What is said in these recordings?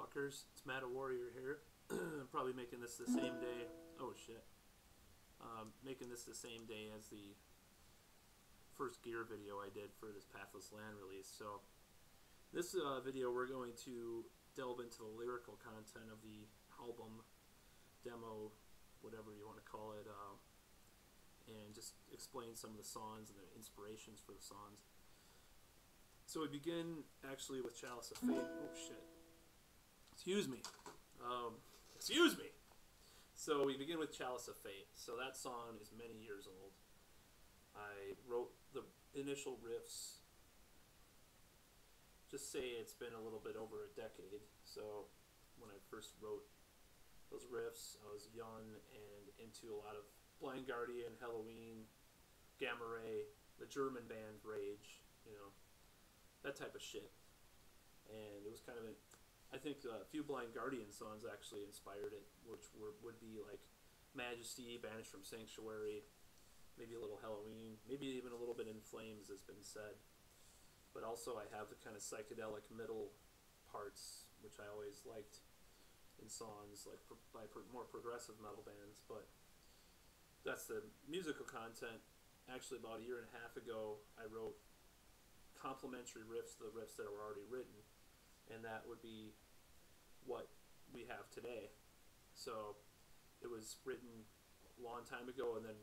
fuckers. It's Matt Warrior here. I'm probably making this the same day. Oh shit. Making this the same day as the first gear video I did for this Pathless land release. So this video we're going to delve into the lyrical content of the album, demo, whatever you want to call it, and just explain some of the songs and the inspirations for the songs. So we begin actually with Chalice of Fate. Oh shit. Excuse me. Excuse me. So we begin with Chalice of Fate. So that song is many years old. I wrote the initial riffs. Just say it's been a little bit over a decade. So when I first wrote those riffs, I was young and into a lot of Blind Guardian, Halloween, Gamma Ray, the German band Rage, you know, that type of shit. And it was kind of I think a few Blind Guardian songs actually inspired it, which would be like Majesty, Banished from Sanctuary, maybe a little Halloween, maybe even a little bit In Flames has been said. But also I have the kind of psychedelic middle parts, which I always liked in songs like by more progressive metal bands. But that's the musical content. Actually, about a year and a half ago, I wrote complementary riffs to the riffs that were already written, and that would be what we have today. So it was written a long time ago, and then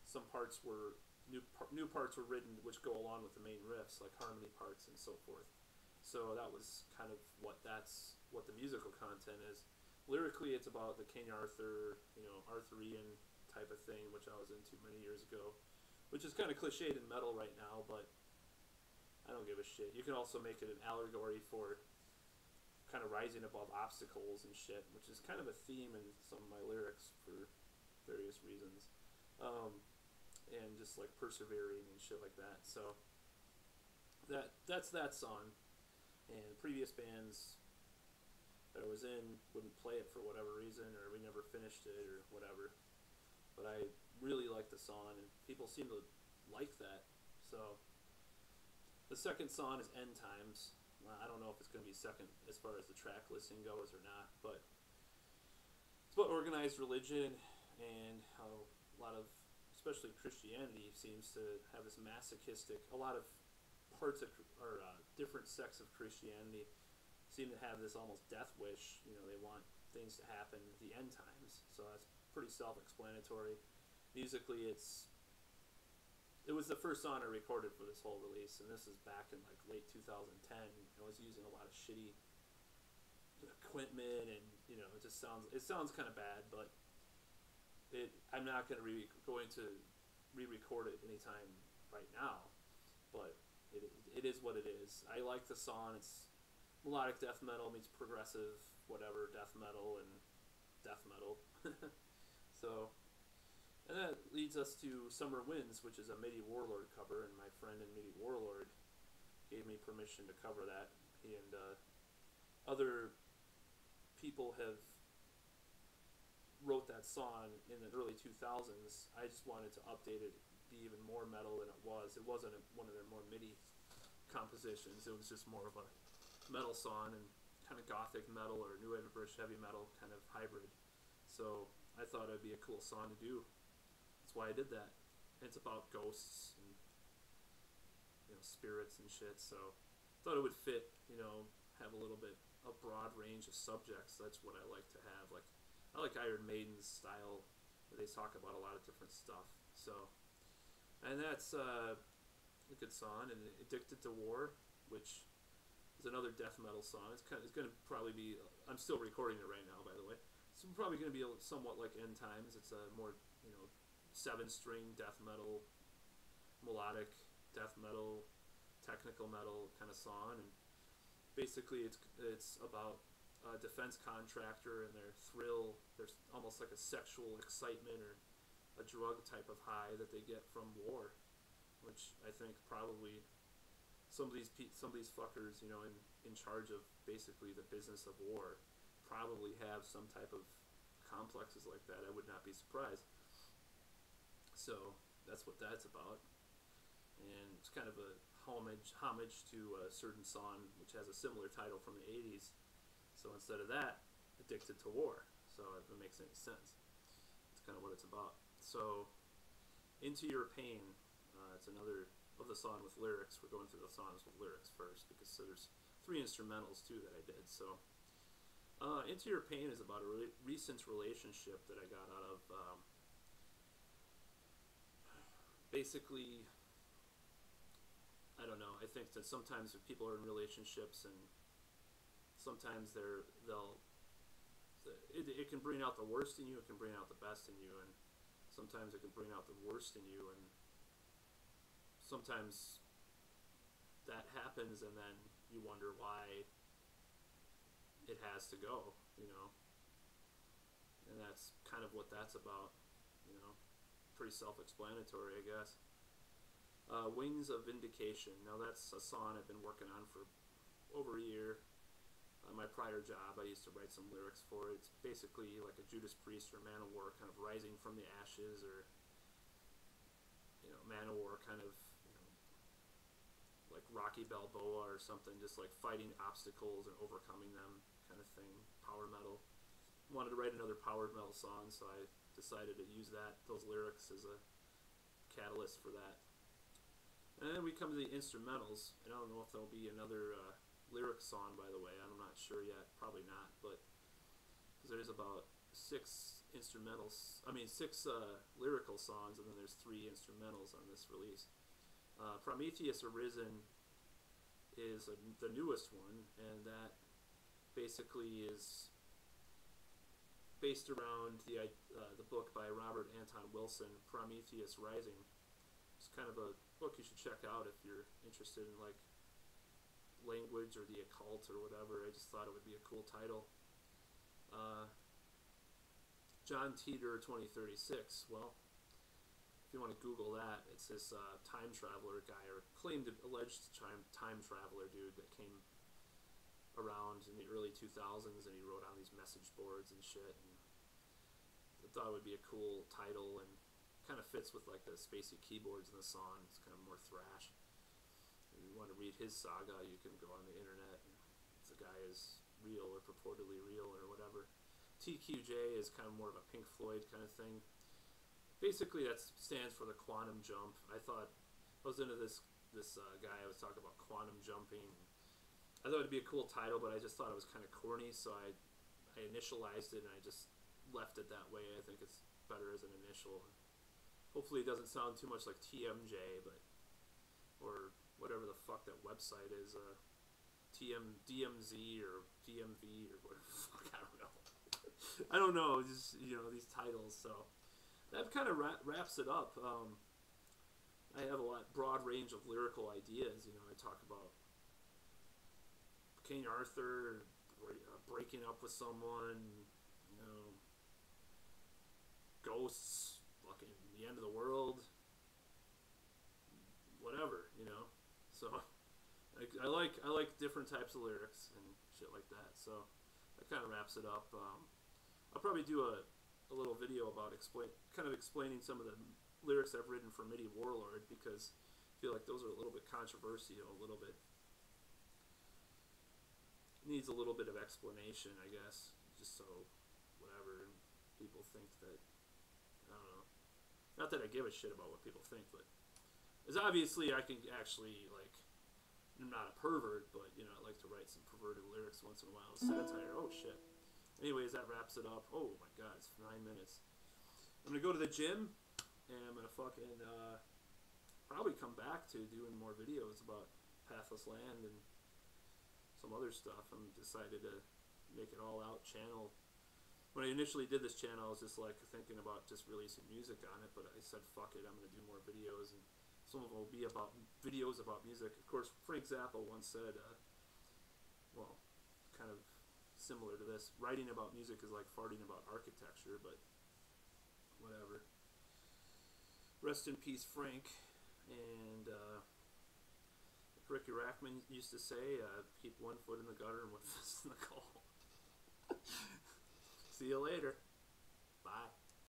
some parts were new parts were written which go along with the main riffs, like harmony parts and so forth. So that was kind of what the musical content is. Lyrically, it's about the King Arthur, you know, Arthurian type of thing, which I was into many years ago, which is kind of cliched in metal right now, but I don't give a shit. You can also make it an allegory for kind of rising above obstacles and shit, which is kind of a theme in some of my lyrics for various reasons. And just like persevering and shit like that. So that's that song. And previous bands that I was in wouldn't play it for whatever reason, or we never finished it or whatever. But I really like the song, and people seem to like that. So the second song is End Times. Well, I don't know if it's going to be second as far as the track listing goes or not, but it's about organized religion and how a lot of, especially Christianity, seems to have this masochistic, a lot of parts of, or different sects of Christianity seem to have this almost death wish. You know, they want things to happen at the end times. So that's pretty self-explanatory. Musically, it was the first song I recorded for this whole release, and this is back in like late 2010. I was using a lot of shitty equipment, and you know, it sounds kind of bad, but I'm not going to re-record it anytime right now. But it is what it is. I like the song. It's melodic death metal meets progressive whatever death metal and death metal. So. And that leads us to Summer Winds, which is a MIDI Warlord cover, and my friend in MIDI Warlord gave me permission to cover that. And other people have wrote that song in the early 2000s. I just wanted to update it, be even more metal than it was. It wasn't one of their more MIDI compositions. It was just more of a metal song and kind of gothic metal or new wave of British heavy metal kind of hybrid. So I thought it'd be a cool song to do. That's why I did that. And it's about ghosts and, you know, spirits and shit. So I thought it would fit, you know, have a broad range of subjects. That's what I like to have. Like, I like Iron Maiden's style, where they talk about a lot of different stuff. So, and that's a good song. And Addicted to War, which is another death metal song. It's going to probably be. I'm still recording it right now, by the way. It's probably going to be somewhat like End Times. It's a more, you know, 7-string death metal, melodic death metal, technical metal kind of song. And basically it's about a defense contractor and their thrill. There's almost like a sexual excitement or a drug type of high that they get from war, which I think probably some of these fuckers, you know, in charge of basically the business of war, probably have some type of complexes like that. I would not be surprised. So that's what that's about. And it's kind of a homage to a certain song which has a similar title from the 80s. So instead of that, addicted to war. So if it makes any sense, it's kind of what it's about. So Into Your Pain, it's another of the song with lyrics. We're going through the songs with lyrics first because so there's 3 instrumentals too that I did. So Into Your Pain is about a recent relationship that I got out of. Basically, I don't know. I think that sometimes if people are in relationships and sometimes it can bring out the worst in you. It can bring out the best in you, and sometimes it can bring out the worst in you, and sometimes that happens, and then you wonder why it has to go, you know. And that's kind of what that's about, you know. Pretty self-explanatory, I guess. Wings of Vindication. Now that's a song I've been working on for over a year. My prior job, I used to write some lyrics for it. It's basically like a Judas Priest or Manowar kind of rising from the ashes, or, you know, Manowar kind of, you know, like Rocky Balboa or something, just like fighting obstacles and overcoming them kind of thing. Power metal. Wanted to write another power metal song, so I decided to use those lyrics as a catalyst for that. And then we come to the instrumentals. I don't know if there'll be another lyric song, by the way. I'm not sure yet. Probably not, but because there's about 6 lyrical songs, and then there's 3 instrumentals on this release. Prometheus Arisen is the newest one, and that basically is based around the book by Robert Anton Wilson, Prometheus Rising. It's kind of a book you should check out if you're interested in like language or the occult or whatever. I just thought it would be a cool title. John Titor 2036. Well, if you want to Google that, it's this time traveler guy, or alleged time traveler dude that came around in the early 2000s, and he wrote on these message boards and shit. And I thought it would be a cool title, and kind of fits with like the spacey keyboards in the song. It's kind of more thrash. If you want to read his saga, you can go on the internet, and if the guy is real or purportedly real or whatever. TQJ is kind of more of a Pink Floyd kind of thing. Basically, that stands for the quantum jump. I was into this guy. I was talking about quantum jumping. I thought it'd be a cool title, but I just thought it was kind of corny, so I initialized it, and I just left it that way. I think it's better as an initial. Hopefully it doesn't sound too much like TMJ, or whatever the fuck that website is, DMZ or DMV or whatever the fuck, I don't know. I don't know, just, you know, these titles, so that kind of wraps it up. I have a broad range of lyrical ideas, you know. I talk about King Arthur breaking up with someone, you know, ghosts, fucking the end of the world, whatever, you know. So I like different types of lyrics and shit like that. So that kind of wraps it up. I'll probably do a little video about explaining some of the lyrics I've written for MIDI Warlord, because I feel like those are a little bit controversial, a little bit. Needs a little bit of explanation, I guess, just so whatever, and people think that, I don't know, not that I give a shit about what people think, but as obviously I can actually, like, I'm not a pervert, but, you know, I like to write some perverted lyrics once in a while, satire. Oh shit. Anyways, that wraps it up. Oh my god, it's 9 minutes. I'm gonna go to the gym, and I'm gonna fucking probably come back to doing more videos about Pathless Land and some other stuff. I'm decided to make it all out channel. When I initially did this channel, I was just like thinking about just releasing music on it, but I said fuck it, I'm gonna do more videos, and some of them will be about videos about music. Of course, Frank Zappa once said, well, kind of similar to this, writing about music is like farting about architecture, but whatever. Rest in peace, Frank. And Ricky Rackman used to say, keep one foot in the gutter and one foot in the coal. See you later. Bye.